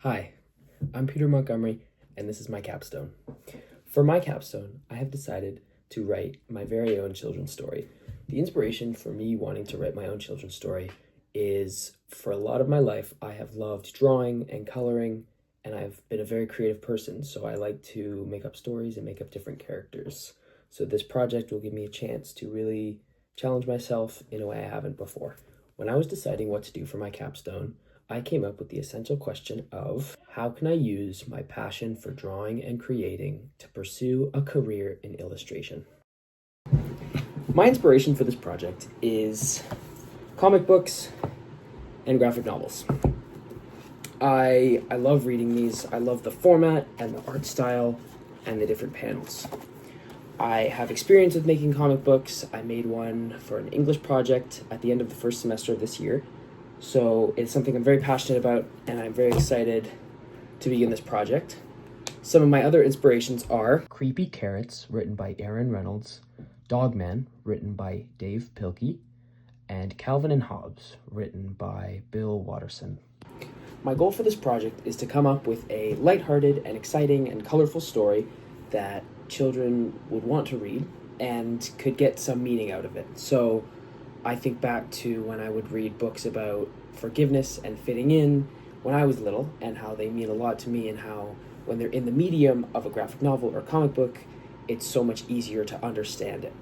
Hi, I'm Peter Montgomery, and this is my capstone. For my capstone, I have decided to write my very own children's story. The inspiration for me wanting to write my own children's story is for a lot of my life, I have loved drawing and coloring, and I've been a very creative person, so I like to make up stories and make up different characters. So this project will give me a chance to really challenge myself in a way I haven't before. When I was deciding what to do for my capstone, I came up with the essential question of how can I use my passion for drawing and creating to pursue a career in illustration? My inspiration for this project is comic books and graphic novels. I love reading these. I love the format and the art style and the different panels. I have experience with making comic books. I made one for an English project at the end of the first semester of this year. So it's something I'm very passionate about, and I'm very excited to begin this project. Some of my other inspirations are Creepy Carrots, written by Aaron Reynolds, Dogman, written by Dave Pilkey, and Calvin and Hobbes, written by Bill Watterson. My goal for this project is to come up with a lighthearted and exciting and colorful story that children would want to read and could get some meaning out of it. So I think back to when I would read books about forgiveness and fitting in when I was little, and how they mean a lot to me, and how when they're in the medium of a graphic novel or comic book, it's so much easier to understand it.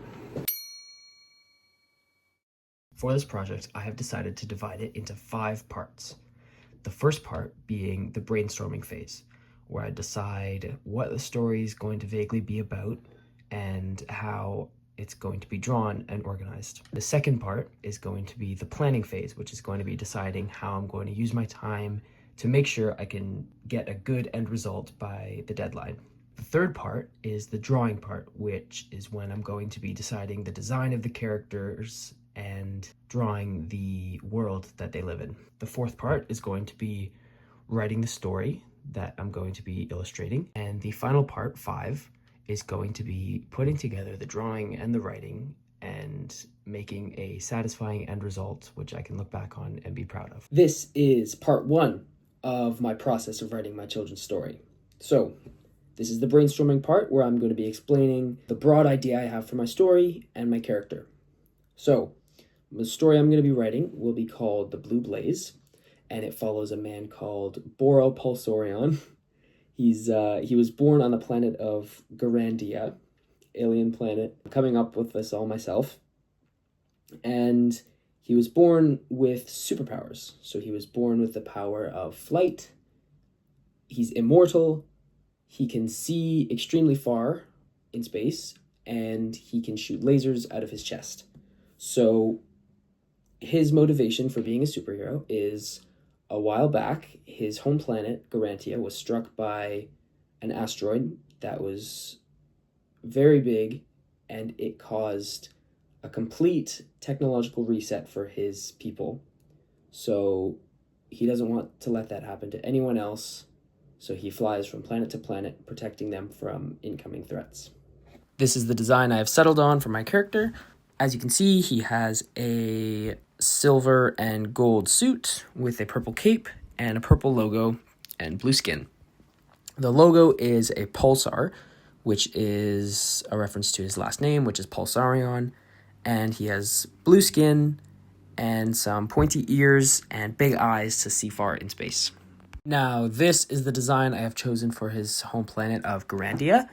For this project, I have decided to divide it into 5 parts. The first part being the brainstorming phase, where I decide what the story is going to vaguely be about and how it's going to be drawn and organized. The second part is going to be the planning phase, which is going to be deciding how I'm going to use my time to make sure I can get a good end result by the deadline. The third part is the drawing part, which is when I'm going to be deciding the design of the characters and drawing the world that they live in. The fourth part is going to be writing the story that I'm going to be illustrating. And the final part, 5, is going to be putting together the drawing and the writing and making a satisfying end result, which I can look back on and be proud of. This is part 1 of my process of writing my children's story. So this is the brainstorming part, where I'm going to be explaining the broad idea I have for my story and my character. So the story I'm going to be writing will be called The Blue Blaze, and it follows a man called Boro Pulsorion. He was born on the planet of Garandia, alien planet. I'm coming up with this all myself. And he was born with superpowers. So he was born with the power of flight. He's immortal. He can see extremely far in space, and he can shoot lasers out of his chest. So his motivation for being a superhero is, a while back, his home planet, Garantia, was struck by an asteroid that was very big, and it caused a complete technological reset for his people. So he doesn't want to let that happen to anyone else, so he flies from planet to planet, protecting them from incoming threats. This is the design I have settled on for my character. As you can see, he has a silver and gold suit with a purple cape and a purple logo and blue skin. The logo is a pulsar, which is a reference to his last name, which is Pulsarion, and he has blue skin and some pointy ears and big eyes to see far in space. Now, this is the design I have chosen for his home planet of Garandia.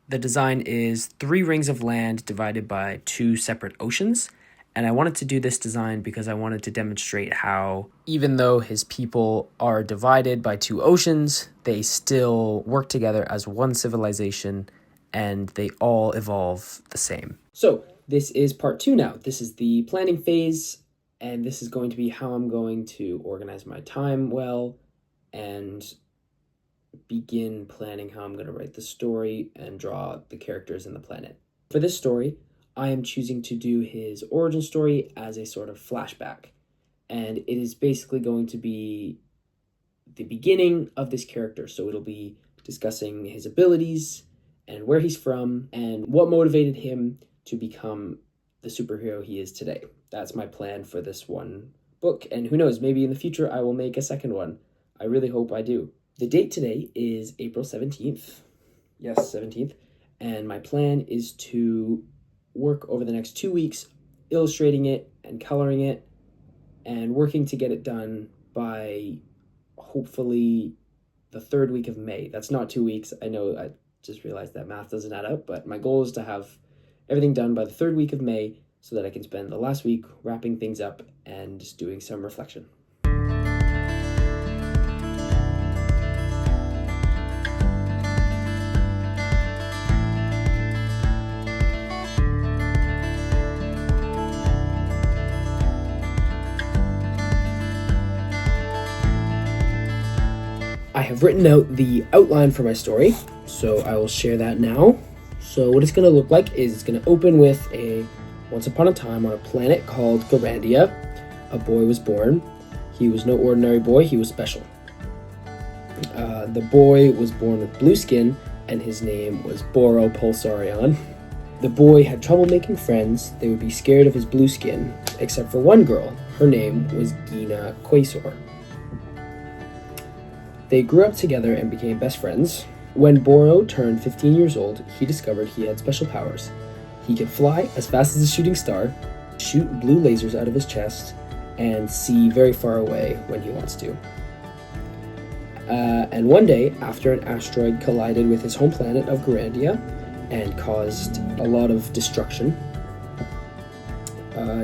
The design is 3 rings of land divided by 2 separate oceans. And I wanted to do this design because I wanted to demonstrate how, even though his people are divided by 2 oceans, they still work together as one civilization, and they all evolve the same. So this is part 2 now. This is the planning phase, and this is going to be how I'm going to organize my time well and begin planning how I'm going to write the story and draw the characters and the planet. For this story, I am choosing to do his origin story as a sort of flashback. And it is basically going to be the beginning of this character. So it'll be discussing his abilities and where he's from and what motivated him to become the superhero he is today. That's my plan for this one book. And who knows, maybe in the future I will make a second one. I really hope I do. The date today is April 17th. Yes, 17th. And my plan is to work over the next 2 weeks illustrating it and coloring it and working to get it done by hopefully the third week of May. That's not 2 weeks. I know I just realized that math doesn't add up, but my goal is to have everything done by the third week of May so that I can spend the last week wrapping things up and just doing some reflection. I have written out the outline for my story, so I will share that now. So what it's going to look like is it's going to open with a once upon a time on a planet called Garandia, a boy was born. He was no ordinary boy, he was special. The boy was born with blue skin, and his name was Boro Pulsarion. The boy had trouble making friends. They would be scared of his blue skin, except for one girl. Her name was Gina Quasor. They grew up together and became best friends. When Boro turned 15 years old, he discovered he had special powers. He could fly as fast as a shooting star, shoot blue lasers out of his chest, and see very far away when he wants to. And one day, after an asteroid collided with his home planet of Garandia and caused a lot of destruction,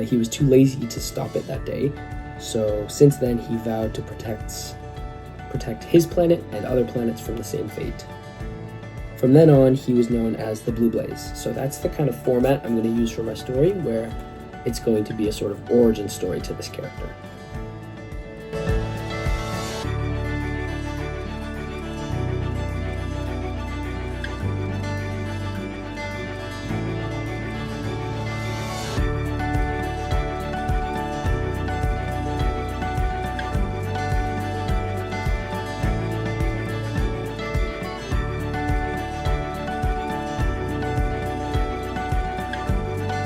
he was too lazy to stop it that day. So since then, he vowed to protect his planet and other planets from the same fate. From then on, he was known as the Blue Blaze. So that's the kind of format I'm going to use for my story, where it's going to be a sort of origin story to this character.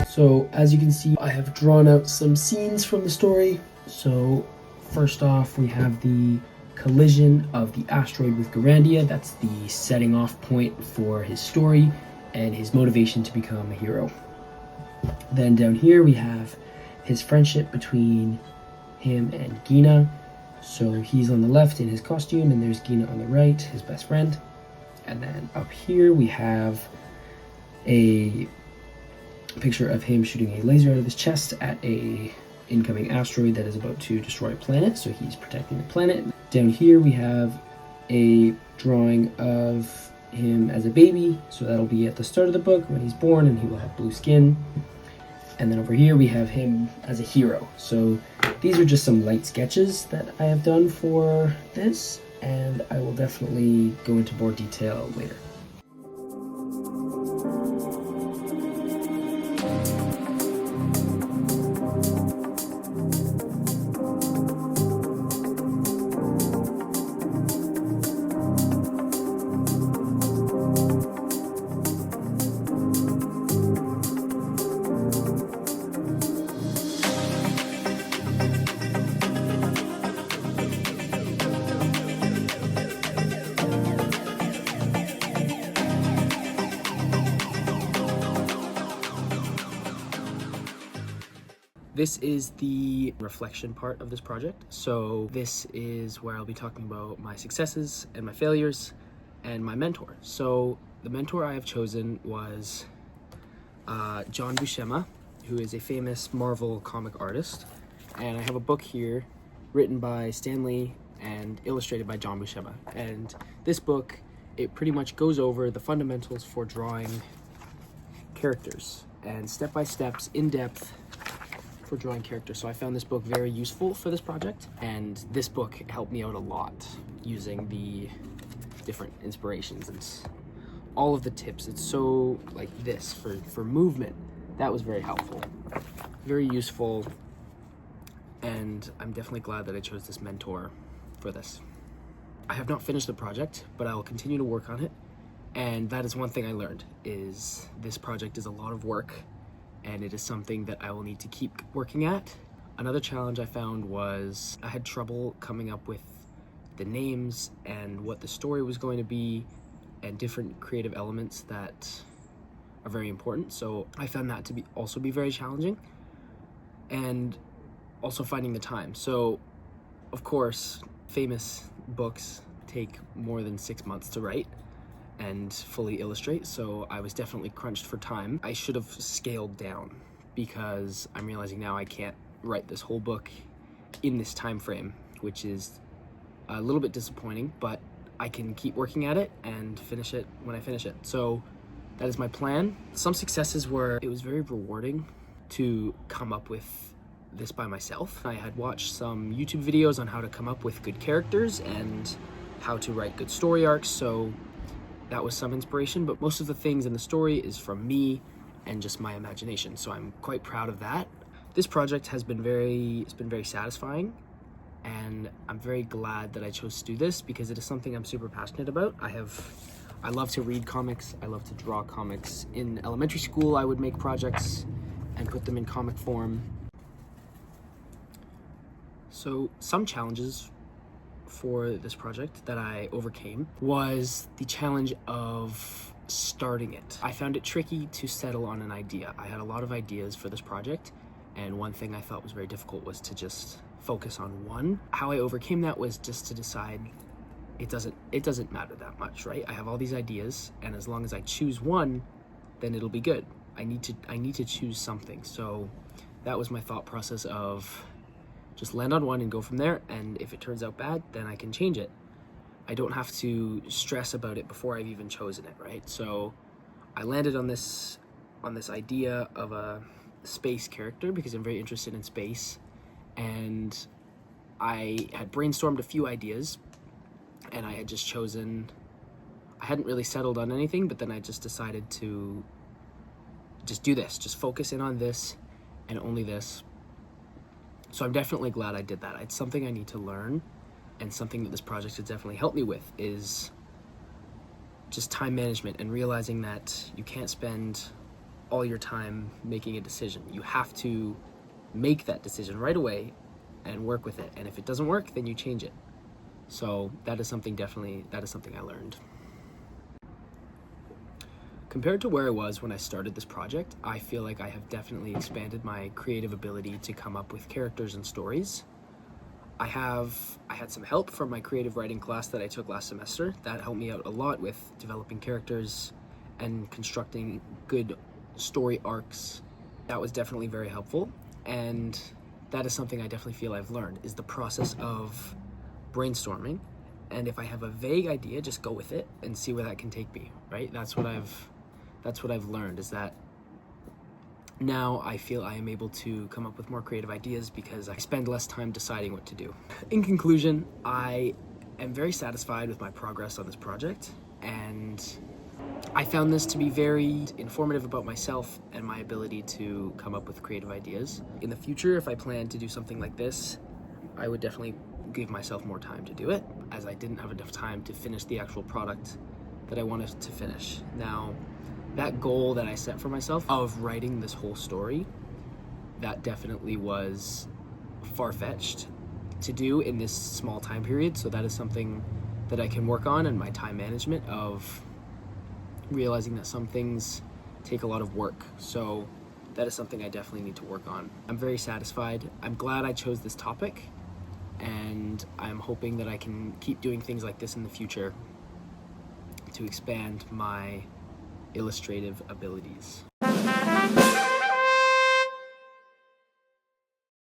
So as you can see, I have drawn out some scenes from the story. So first off, we have the collision of the asteroid with Garandia. That's the setting off point for his story and his motivation to become a hero. Then down here we have his friendship between him and Gina. So he's on the left in his costume, and there's Gina on the right, his best friend. And then up here we have a picture of him shooting a laser out of his chest at a incoming asteroid that is about to destroy a planet, so he's protecting the planet. Down here we have a drawing of him as a baby, so that'll be at the start of the book when he's born, and he will have blue skin. And then over here we have him as a hero. So these are just some light sketches that I have done for this, and I will definitely go into more detail later. This is the reflection part of this project. So this is where I'll be talking about my successes and my failures and my mentor. So the mentor I have chosen was John Buscema, who is a famous Marvel comic artist. And I have a book here written by Stan Lee and illustrated by John Buscema. And this book, it pretty much goes over the fundamentals for drawing characters and step-by-steps, in-depth, for drawing characters. So I found this book very useful for this project, and this book helped me out a lot using the different inspirations and all of the tips. It's so like this for movement. That was very helpful, very useful, and I'm definitely glad that I chose this mentor for this. I have not finished the project, but I will continue to work on it, and that is one thing I learned, is this project is a lot of work, and it is something that I will need to keep working at. Another challenge I found was I had trouble coming up with the names and what the story was going to be, and different creative elements that are very important. So I found that to be also be very challenging, and also finding the time. So of course, famous books take more than 6 months to write and fully illustrate, so I was definitely crunched for time. I should have scaled down, because I'm realizing now I can't write this whole book in this time frame, which is a little bit disappointing, but I can keep working at it and finish it when I finish it. So that is my plan. Some successes were, it was very rewarding to come up with this by myself. I had watched some YouTube videos on how to come up with good characters and how to write good story arcs, so that was some inspiration, but most of the things in the story is from me and just my imagination, so I'm quite proud of that. This project has been very satisfying, and I'm very glad that I chose to do this, because it is something I'm super passionate about. I love to read comics, I love to draw comics. In elementary school, I would make projects and put them in comic form. So some challenges for this project that I overcame was the challenge of starting it. I found it tricky to settle on an idea. I had a lot of ideas for this project, and one thing I thought was very difficult was to just focus on one. How I overcame that was just to decide it doesn't matter that much, right? I have all these ideas, and as long as I choose one, then it'll be good. I need to choose something. So that was my thought process of just land on one and go from there, and if it turns out bad, then I can change it. I don't have to stress about it before I've even chosen it, right? So I landed on this idea of a space character because I'm very interested in space, and I had brainstormed a few ideas, and I had just chosen, I hadn't really settled on anything, but then I just decided to just do this, just focus in on this and only this. So I'm definitely glad I did that. It's something I need to learn, and something that this project has definitely helped me with is just time management, and realizing that you can't spend all your time making a decision. You have to make that decision right away and work with it. And if it doesn't work, then you change it. So that is something I learned. Compared to where I was when I started this project, I feel like I have definitely expanded my creative ability to come up with characters and stories. I had some help from my creative writing class that I took last semester. That helped me out a lot with developing characters and constructing good story arcs. That was definitely very helpful, and that is something I definitely feel I've learned, is the process of brainstorming. And if I have a vague idea, just go with it and see where that can take me, right? That's what I've learned, is that now I feel I am able to come up with more creative ideas because I spend less time deciding what to do. In conclusion, I am very satisfied with my progress on this project, and I found this to be very informative about myself and my ability to come up with creative ideas. In the future, if I plan to do something like this, I would definitely give myself more time to do it, as I didn't have enough time to finish the actual product that I wanted to finish. Now, that goal that I set for myself of writing this whole story, that definitely was far-fetched to do in this small time period. So that is something that I can work on, and my time management of realizing that some things take a lot of work. So that is something I definitely need to work on. I'm very satisfied. I'm glad I chose this topic, and I'm hoping that I can keep doing things like this in the future to expand my illustrative abilities.